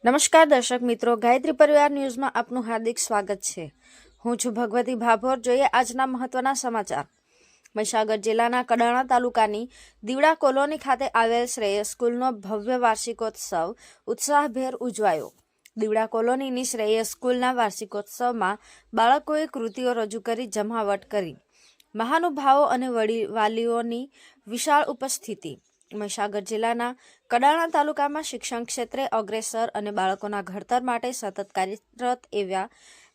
નમસ્કાર દર્શક મિત્રો, ગાયત્રી પરિવાર ન્યૂઝમાં આપનું હાર્દિક સ્વાગત છે। હું છું ભગવતી ભાભોર। જોઈએ આજના મહત્વના સમાચાર। મહીસાગર જિલ્લાના કડાણા તાલુકાની દીવડા કોલોની ખાતે આવેલ શ્રેયસ સ્કૂલનો ભવ્ય વાર્ષિકોત્સવ ઉત્સાહભેર ઉજવાયો। દીવડા કોલોનીની શ્રેયસ સ્કૂલના વાર્ષિકોત્સવમાં બાળકોએ કૃતિઓ રજૂ કરી જમાવટ કરી। મહાનુભાવો અને વાલીઓની વિશાળ ઉપસ્થિતિ। મહીસાગર જિલ્લાના કડાણા તાલુકામાં શિક્ષણ ક્ષેત્રે અગ્રેસર અને બાળકોના ઘડતર માટે સતત કાર્યરત એવા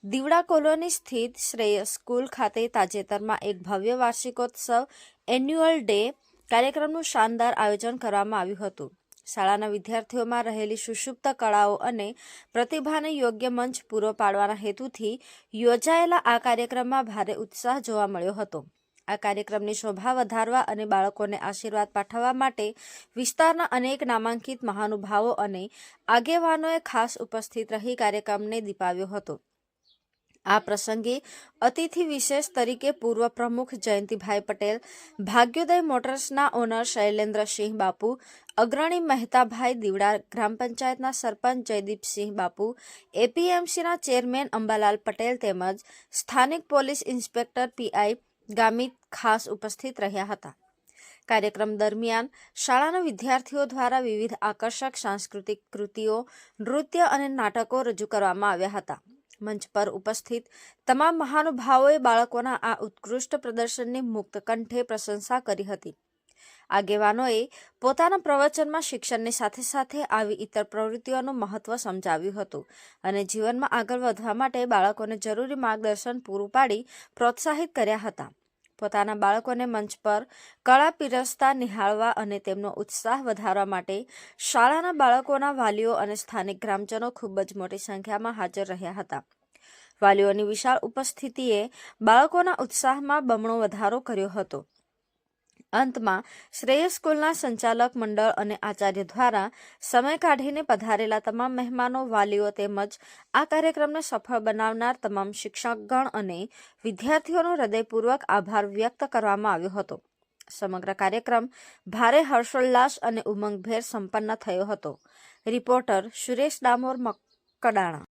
દીવડા કોલોની સ્થિત શ્રેયસ સ્કૂલ ખાતે તાજેતરમાં એક ભવ્ય વાર્ષિકોત્સવ એન્યુઅલ ડે કાર્યક્રમનું શાનદાર આયોજન કરવામાં આવ્યું હતું। શાળાના વિદ્યાર્થીઓમાં રહેલી સુષુપ્ત કળાઓ અને પ્રતિભાને યોગ્ય મંચ પૂરો પાડવાના હેતુથી યોજાયેલા આ કાર્યક્રમમાં ભારે ઉત્સાહ જોવા મળ્યો હતો। આ કાર્યક્રમની શોભા વધારવા અને બાળકોને આશીર્વાદ પાઠવવા માટે વિસ્તારના અનેક નામાંકિત મહાનુભાવો અને આગેવાનોએ ખાસ ઉપસ્થિત રહી કાર્યક્રમને દીપાવ્યો હતો। આ પ્રસંગે અતિથિ વિશેષ તરીકે પૂર્વ પ્રમુખ જયંતિભાઈ પટેલ, ભાગ્યોદય મોટર્સના ઓનર શૈલેન્દ્રસિંહ બાપુ, અગ્રણી મહેતાભાઈ, દીવડા ગ્રામ પંચાયતના સરપંચ જયદીપસિંહ બાપુ, એપીએમસીના ચેરમેન અંબાલાલ પટેલ તેમજ સ્થાનિક પોલીસ ઇન્સ્પેક્ટર પીઆઈ ગામિત ખાસ ઉપસ્થિત રહ્યા હતા। કાર્યક્રમ દરમિયાન શાળાના વિદ્યાર્થીઓ દ્વારા વિવિધ આકર્ષક સાંસ્કૃતિક કૃતિઓ, નૃત્ય અને નાટકો રજૂ કરવામાં આવ્યા હતા। મંચ પર ઉપસ્થિત તમામ મહાનુભાવોએ બાળકોના આ ઉત્કૃષ્ટ પ્રદર્શનની મુક્ત કંઠે પ્રશંસા કરી હતી। આગેવાનોએ પોતાના પ્રવચનમાં શિક્ષણની સાથે સાથે આવી ઇતર પ્રવૃત્તિઓનું મહત્વ સમજાવ્યું હતું અને જીવનમાં આગળ વધવા માટે બાળકોને જરૂરી માર્ગદર્શન પૂરું પાડી પ્રોત્સાહિત કર્યા હતા। પોતાના બાળકોને મંચ પર કળા પીરસતા નિહાળવા અને તેમનો ઉત્સાહ વધારવા માટે શાળાના બાળકોના વાલીઓ અને સ્થાનિક ગ્રામજનો ખૂબ જ મોટી સંખ્યામાં હાજર રહ્યા હતા। વાલીઓની વિશાળ ઉપસ્થિતિએ બાળકોના ઉત્સાહમાં બમણો વધારો કર્યો હતો। અંતમાં શ્રેયસ સ્કૂલના સંચાલક મંડળ અને આચાર્ય દ્વારા સમય કાઢીને પધારેલા તમામ મહેમાનો, વાલીઓ તેમજ આ કાર્યક્રમને સફળ બનાવનાર તમામ શિક્ષકગણ અને વિદ્યાર્થીઓનો હૃદયપૂર્વક આભાર વ્યક્ત કરવામાં આવ્યો હતો। સમગ્ર કાર્યક્રમ ભારે હર્ષોલ્લાસ અને ઉમંગભેર સંપન્ન થયો હતો। રિપોર્ટર સુરેશ ડામોર, કડાણા।